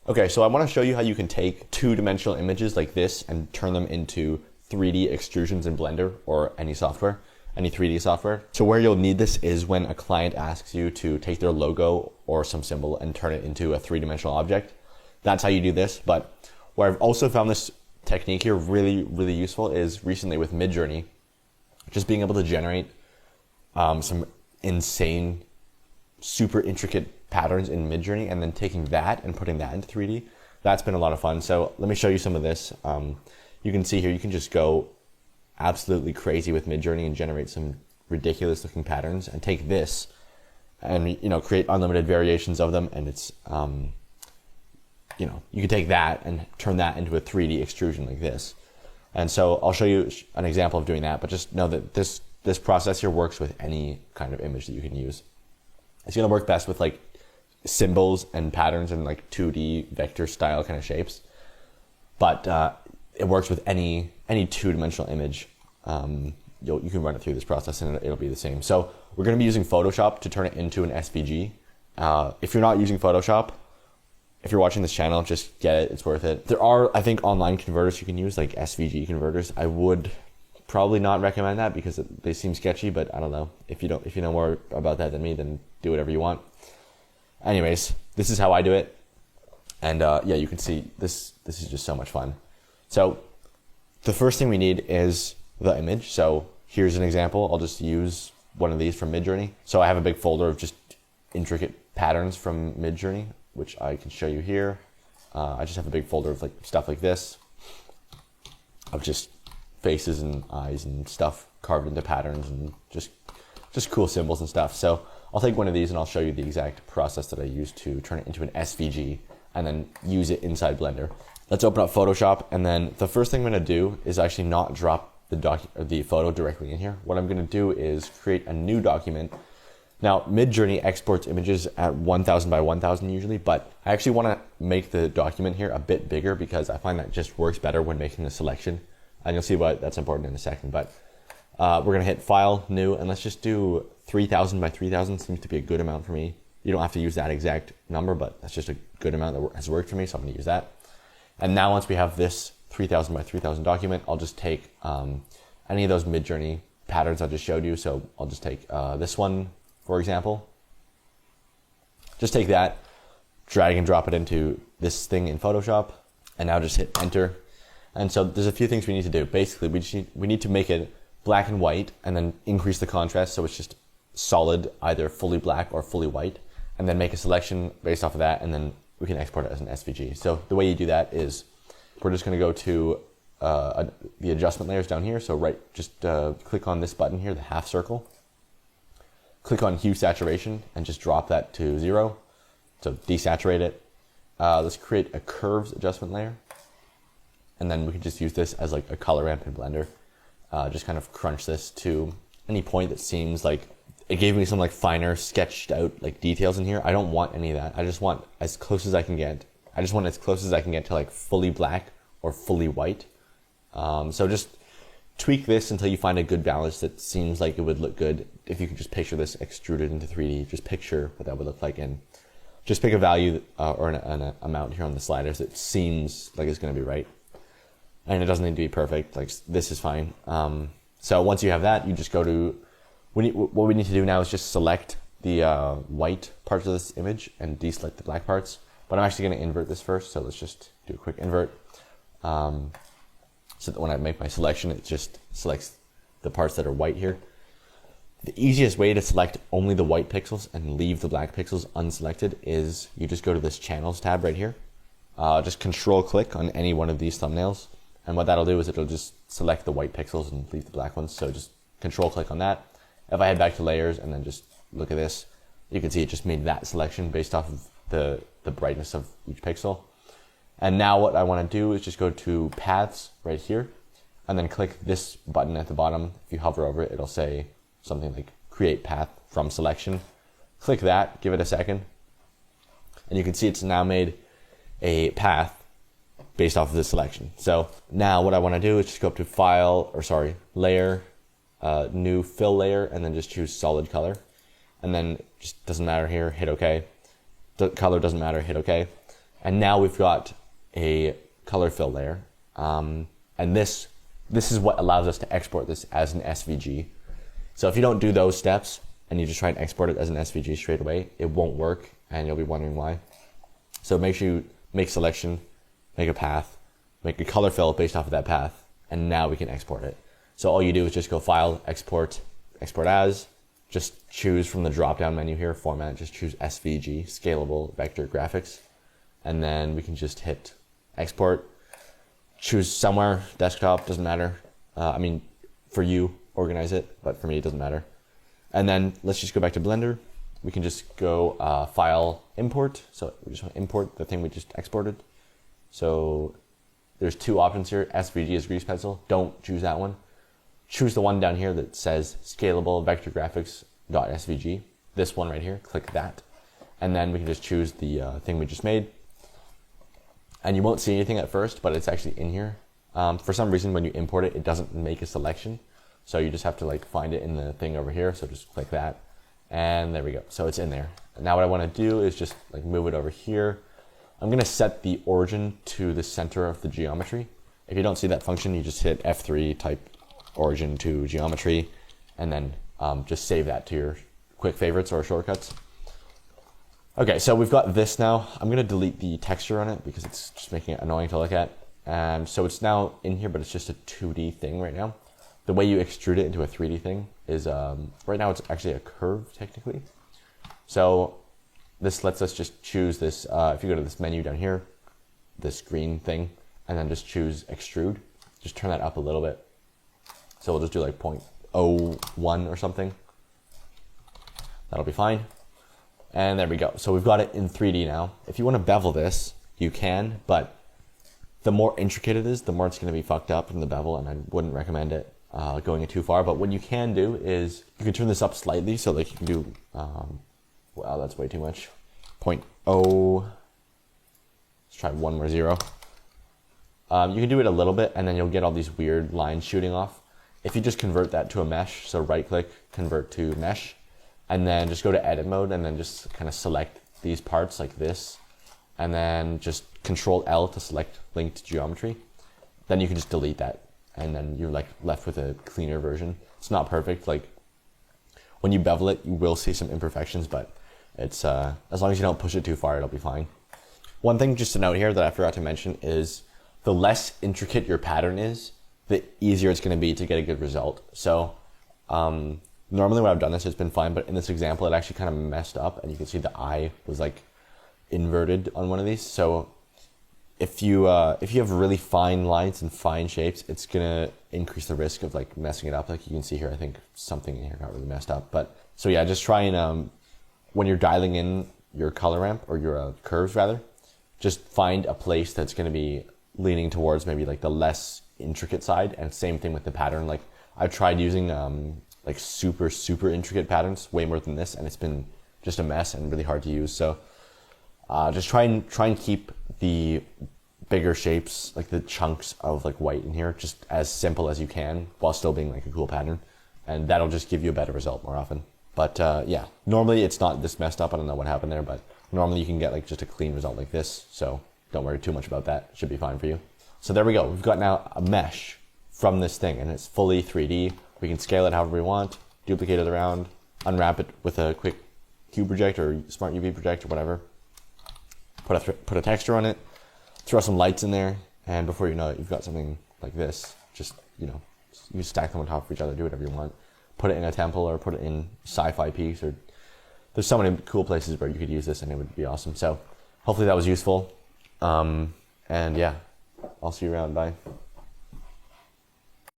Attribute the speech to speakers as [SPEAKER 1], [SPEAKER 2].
[SPEAKER 1] Okay, so I want to show you how you can take two-dimensional images like this and turn them into 3D extrusions in Blender or any software, any 3D software. So where you'll need this is when a client asks you to take their logo or some symbol and turn it into a three-dimensional object. That's how you do this. But where I've also found this technique here really, really useful is recently with Midjourney, just being able to generate some insane, super intricate patterns in Midjourney and then taking that and putting that into 3D. That's been a lot of fun. So let me show you some of this. You can see here, you can just go absolutely crazy with Midjourney and generate some ridiculous looking patterns and take this and, you know, create unlimited variations of them. And it's, you know, you can take that and turn that into a 3D extrusion like this. And so I'll show you an example of doing that, but just know that this process here works with any kind of image that you can use. It's going to work best with like symbols and patterns and like 2D vector style kind of shapes, but it works with any two-dimensional image. You can run it through this process and it'll be the same. So we're going to be using Photoshop to turn it into an SVG. If you're not using Photoshop, if you're watching this channel, just get it. It's worth it. There are, I think, online converters you can use, like SVG converters. I would probably not recommend that because they seem sketchy, but I don't know. If you know more about that than me, then do whatever you want. Anyways, this is how I do it. And yeah, you can see this is just so much fun. So the first thing we need is the image. So here's an example. I'll just use one of these from Midjourney. So I have a big folder of just intricate patterns from Midjourney, which I can show you here. I just have a big folder of like stuff like this, of just faces and eyes and stuff carved into patterns and just cool symbols and stuff. So I'll take one of these and I'll show you the exact process that I use to turn it into an SVG and then use it inside Blender. Let's open up Photoshop, and then the first thing I'm going to do is actually not drop the photo directly in here. What I'm going to do is create a new document. Now, Midjourney exports images at 1000 by 1000 usually, but I actually want to make the document here a bit bigger because I find that just works better when making a selection. And you'll see why that's important in a second. But we're going to hit File, New, and let's just do 3000 by 3000. Seems to be a good amount for me. You don't have to use that exact number, but that's just a good amount that has worked for me, so I'm going to use that. And now once we have this 3000 by 3000 document, I'll just take any of those Midjourney patterns I just showed you. So I'll just take this one, for example. Just take that, drag and drop it into this thing in Photoshop, and now just hit Enter. And so there's a few things we need to do. Basically, we need to make it black and white and then increase the contrast so it's just solid, either fully black or fully white, and then make a selection based off of that, and then we can export it as an SVG. So the way you do that is we're just going to go to the adjustment layers down here. So just click on this button here, the half circle. Click on Hue Saturation and just drop that to 0. So desaturate it. Let's create a curves adjustment layer. And then we can just use this as like a color ramp in Blender. Just kind of crunch this to any point that seems like it gave me some like finer sketched out like details in here. I don't want any of that. I just want as close as I can get. I just want as close as I can get to like fully black or fully white. So just tweak this until you find a good balance that seems like it would look good. If you could just picture this extruded into 3D, just picture what that would look like, and just pick a value or an amount here on the sliders that seems like it's going to be right. And it doesn't need to be perfect. Like this is fine. So once you have that, you just go to, what we need to do now is just select the white parts of this image and deselect the black parts. But I'm actually going to invert this first. So let's just do a quick invert. So that when I make my selection, it just selects the parts that are white here. The easiest way to select only the white pixels and leave the black pixels unselected is you just go to this channels tab right here. Just control click on any one of these thumbnails. And what that'll do is it'll just select the white pixels and leave the black ones. So just control click on that. If I head back to layers and then just look at this, you can see it just made that selection based off of the brightness of each pixel. And now what I want to do is just go to paths right here and then click this button at the bottom. If you hover over it, it'll say something like create path from selection. Click that, give it a second. And you can see it's now made a path based off of this selection. So now what I want to do is just go up to layer, new fill layer, and then just choose solid color. And then just doesn't matter here, hit OK. The color doesn't matter, hit OK. And now we've got a color fill layer. And this is what allows us to export this as an SVG. So if you don't do those steps and you just try and export it as an SVG straight away, it won't work and you'll be wondering why. So make sure you make selection, make a path, make a color fill based off of that path, and now we can export it. So all you do is just go File, Export, Export As, just choose from the drop-down menu here, Format, just choose SVG, Scalable Vector Graphics, and then we can just hit Export, choose somewhere, desktop, doesn't matter. I mean, for you, organize it, but for me, it doesn't matter. And then let's just go back to Blender. We can just go File, Import. So we just want to import the thing we just exported. So there's two options here. SVG is grease pencil. Don't choose that one. Choose the one down here that says Scalable Vector Graphics.svg. This one right here, click that. And then we can just choose the thing we just made. And you won't see anything at first, but it's actually in here. For some reason, when you import it, it doesn't make a selection. So you just have to like find it in the thing over here. So just click that. And there we go. So it's in there. And now what I want to do is just like move it over here. I'm going to set the origin to the center of the geometry. If you don't see that function, you just hit F3, type origin to geometry, and then just save that to your quick favorites or shortcuts. Okay, so we've got this now. I'm going to delete the texture on it because it's just making it annoying to look at. So it's now in here, but it's just a 2D thing right now. The way you extrude it into a 3D thing is, right now it's actually a curve technically. So this lets us just choose this, if you go to this menu down here, this green thing, and then just choose extrude, just turn that up a little bit. So we'll just do like 0.01 or something. That'll be fine. And there we go. So we've got it in 3D now. If you want to bevel this, you can, but the more intricate it is, the more it's going to be fucked up in the bevel, and I wouldn't recommend it going it too far. But what you can do is you can turn this up slightly, so like you can do, wow, that's way too much. 0.0, let's try one more zero. You can do it a little bit, and then you'll get all these weird lines shooting off. If you just convert that to a mesh, so right click, convert to mesh, and then just go to edit mode, and then just kind of select these parts like this, and then just Control L to select linked geometry. Then you can just delete that, and then you're like left with a cleaner version. It's not perfect. Like when you bevel it, you will see some imperfections, but it's as long as you don't push it too far, it'll be fine. One thing just to note here that I forgot to mention is the less intricate your pattern is, the easier it's going to be to get a good result. So normally when I've done this, it's been fine, but in this example, it actually kind of messed up, and you can see the eye was like inverted on one of these. So if you have really fine lines and fine shapes, it's gonna increase the risk of like messing it up. Like you can see here, I think something in here got really messed up. But so yeah, just try and when you're dialing in your color ramp or your curves rather, just find a place that's gonna be leaning towards maybe like the less intricate side. And same thing with the pattern. Like I've tried using like super intricate patterns, way more than this, and it's been just a mess and really hard to use. So just try and keep the bigger shapes, like the chunks of like white in here, just as simple as you can while still being like a cool pattern, and that'll just give you a better result more often. But yeah, normally it's not this messed up. I don't know what happened there, but normally you can get like just a clean result like this. So don't worry too much about that. It should be fine for you. So there we go. We've got now a mesh from this thing, and it's fully 3D. We can scale it however we want, duplicate it around, unwrap it with a quick cube project or smart UV project or whatever. Put a texture on it, throw some lights in there, and before you know it, you've got something like this. Just, you know, you stack them on top of each other, do whatever you want. Put it in a temple or put it in sci-fi piece, or there's so many cool places where you could use this and it would be awesome. So hopefully that was useful. And yeah, I'll see you around. Bye.